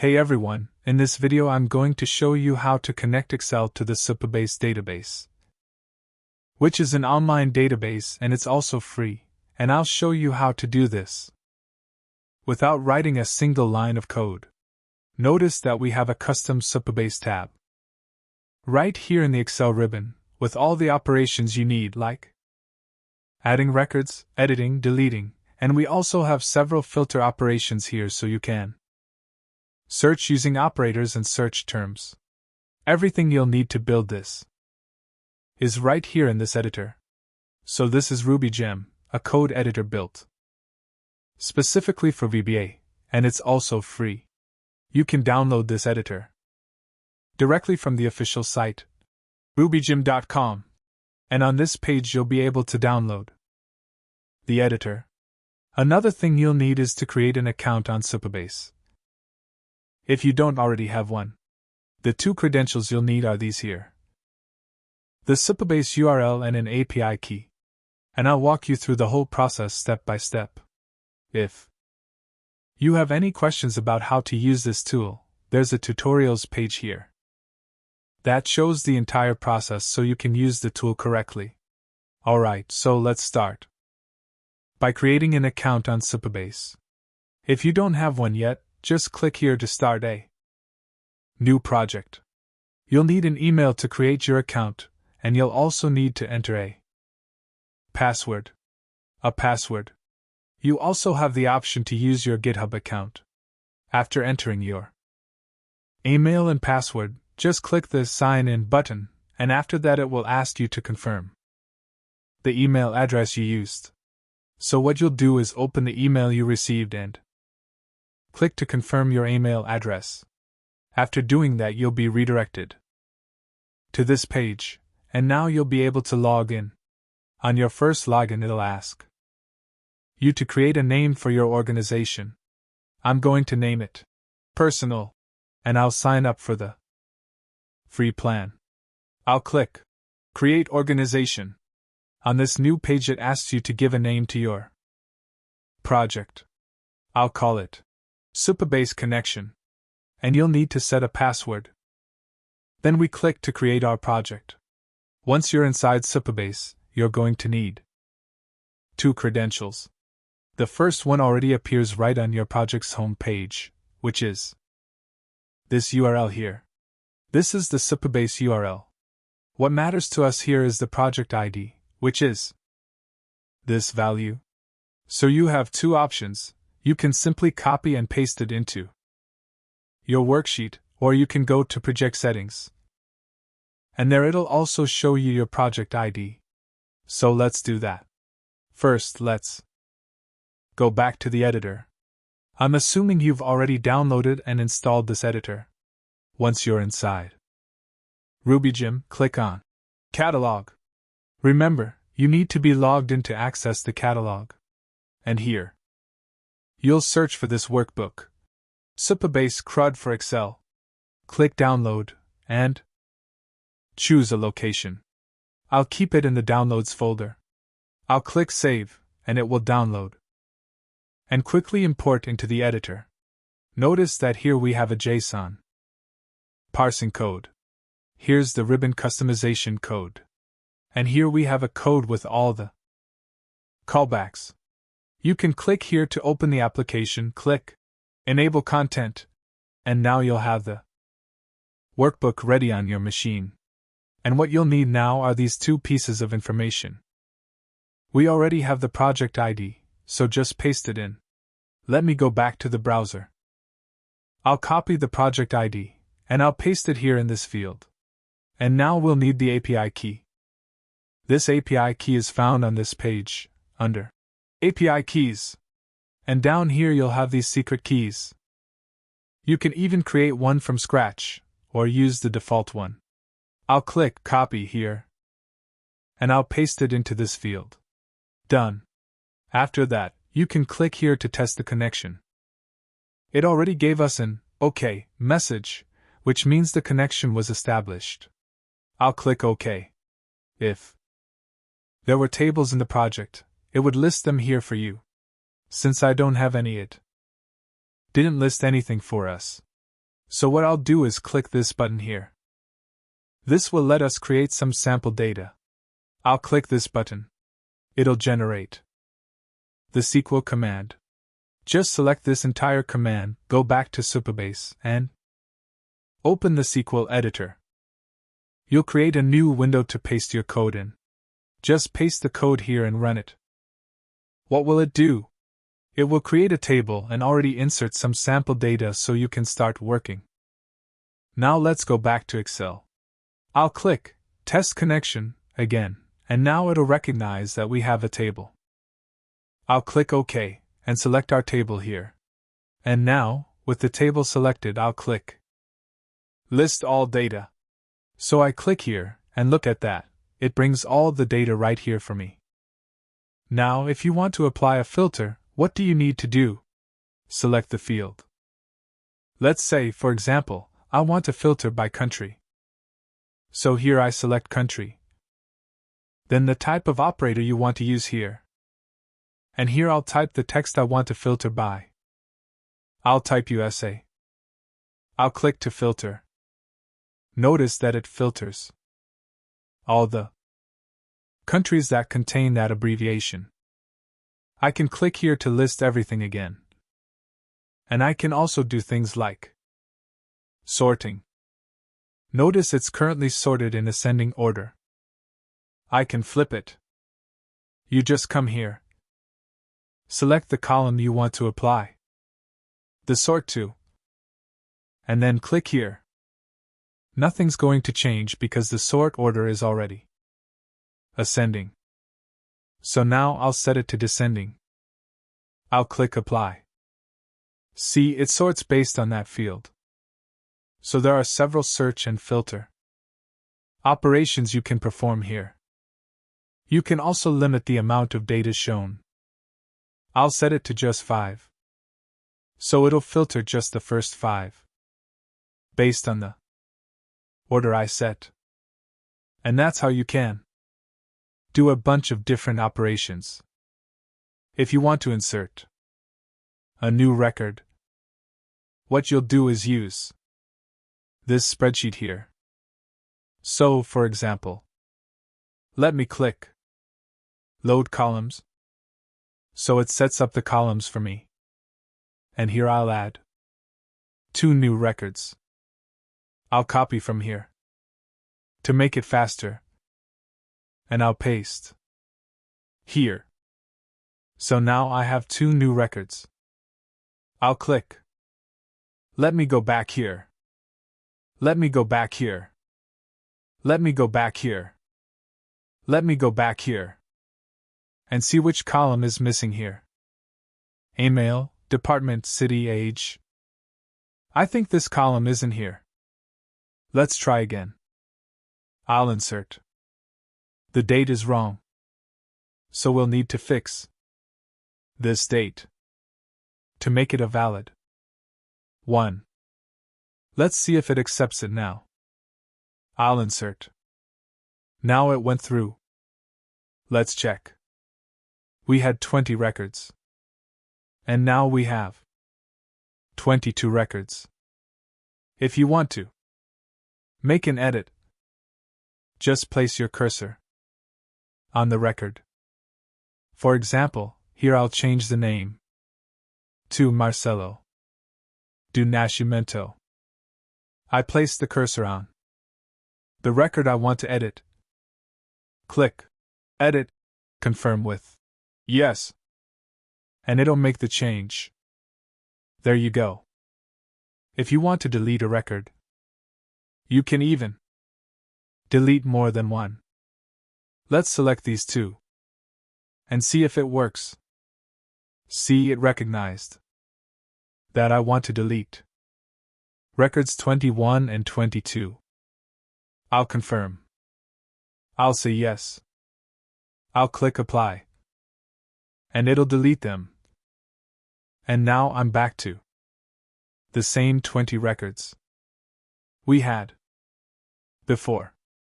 Hey everyone, in this video I'm going to show you how to connect Excel to the Supabase database, which is an online database and it's also free, and I'll show you how to do this without writing a single line of code. Notice that we have a custom Supabase tab right here in the Excel ribbon, with all the operations you need like adding records, editing, deleting, and we also have several filter operations here so you can search using operators and search terms. Everything you'll need to build this is right here in this editor. So this is RubyGym, a code editor built specifically for VBA, and it's also free. You can download this editor directly from the official site, rubygym.com, and on this page you'll be able to download the editor. Another thing you'll need is to create an account on Supabase, if you don't already have one. The two credentials you'll need are these here: the Supabase URL and an API key. And I'll walk you through the whole process step by step. If you have any questions about how to use this tool, there's a tutorials page here that shows the entire process so you can use the tool correctly. Alright, so let's start by creating an account on Supabase. If you don't have one yet, just click here to start a new project. You'll need an email to create your account, and you'll also need to enter a password. You also have the option to use your GitHub account. After entering your email and password, just click the Sign In button, and after that it will ask you to confirm the email address you used. So what you'll do is open the email you received and click to confirm your email address. After doing that, you'll be redirected to this page, and now you'll be able to log in. On your first login, it'll ask you to create a name for your organization. I'm going to name it Personal, and I'll sign up for the free plan. I'll click Create Organization. On this new page, it asks you to give a name to your project. I'll call it Supabase Connection, and you'll need to set a password. Then we click to create our project. Once you're inside Supabase, you're going to need two credentials. The first one already appears right on your project's home page, which is this URL here. This is the Supabase URL. What matters to us here is the project ID, which is this value. So you have two options. You can simply copy and paste it into your worksheet, or you can go to Project Settings, and there it'll also show you your project ID. So let's do that. First, let's go back to the editor. I'm assuming you've already downloaded and installed this editor. Once you're inside RubyGym, click on Catalog. Remember, you need to be logged in to access the catalog. And here you'll search for this workbook, Supabase CRUD for Excel. Click Download, and choose a location. I'll keep it in the Downloads folder. I'll click Save, and it will download and quickly import into the editor. Notice that here we have a JSON parsing code. Here's the ribbon customization code. And here we have a code with all the callbacks. You can click here to open the application, click Enable Content, and now you'll have the workbook ready on your machine. And what you'll need now are these two pieces of information. We already have the project ID, so just paste it in. Let me go back to the browser. I'll copy the project ID, and I'll paste it here in this field. And now we'll need the API key. This API key is found on this page, under API Keys. And down here you'll have these secret keys. You can even create one from scratch, or use the default one. I'll click Copy here, and I'll paste it into this field. Done. After that, you can click here to test the connection. It already gave us an OK message, which means the connection was established. I'll click OK. If there were tables in the project, it would list them here for you. Since I don't have any, it didn't list anything for us. So what I'll do is click this button here. This will let us create some sample data. I'll click this button. It'll generate the SQL command. Just select this entire command, go back to Supabase, and open the SQL Editor. You'll create a new window to paste your code in. Just paste the code here and run it. What will it do? It will create a table and already insert some sample data so you can start working. Now let's go back to Excel. I'll click Test Connection again, and now it'll recognize that we have a table. I'll click OK and select our table here. And now, with the table selected, I'll click List All Data. So I click here, and look at that, it brings all the data right here for me. Now, if you want to apply a filter, what do you need to do? Select the field. Let's say, for example, I want to filter by country. So here I select country. Then the type of operator you want to use here. And here I'll type the text I want to filter by. I'll type USA. I'll click to filter. Notice that it filters all the countries that contain that abbreviation. I can click here to list everything again. And I can also do things like sorting. Notice it's currently sorted in ascending order. I can flip it. You just come here. Select the column you want to apply the sort to. And then click here. Nothing's going to change because the sort order is already ascending. So now I'll set it to descending. I'll click Apply. See, it sorts based on that field. So there are several search and filter operations you can perform here. You can also limit the amount of data shown. I'll set it to just 5. So it'll filter just the first 5. Based on the order I set. And that's how you can do a bunch of different operations. If you want to insert a new record, what you'll do is use this spreadsheet here. So, for example, let me click Load Columns. So it sets up the columns for me. And here I'll add 2 new records. I'll copy from here to make it faster. And I'll paste here. So now I have 2 new records. I'll click. Let me go back here. Let me go back here. Let me go back here. Let me go back here. And see which column is missing here. Email, department, city, age. I think this column isn't here. Let's try again. I'll insert. The date is wrong. So we'll need to fix this date to make it a valid one. Let's see if it accepts it now. I'll insert. Now it went through. Let's check. We had 20 records. And now we have 22 records. If you want to make an edit, just place your cursor on the record. For example, here I'll change the name to Marcelo do Nascimento. I place the cursor on the record I want to edit. Click Edit, confirm with Yes, and it'll make the change. There you go. If you want to delete a record, you can even delete more than one. Let's select these 2 and see if it works. See, it recognized that I want to delete records 21 and 22. I'll confirm. I'll say yes. I'll click Apply. And it'll delete them. And now I'm back to the same 20 records we had before.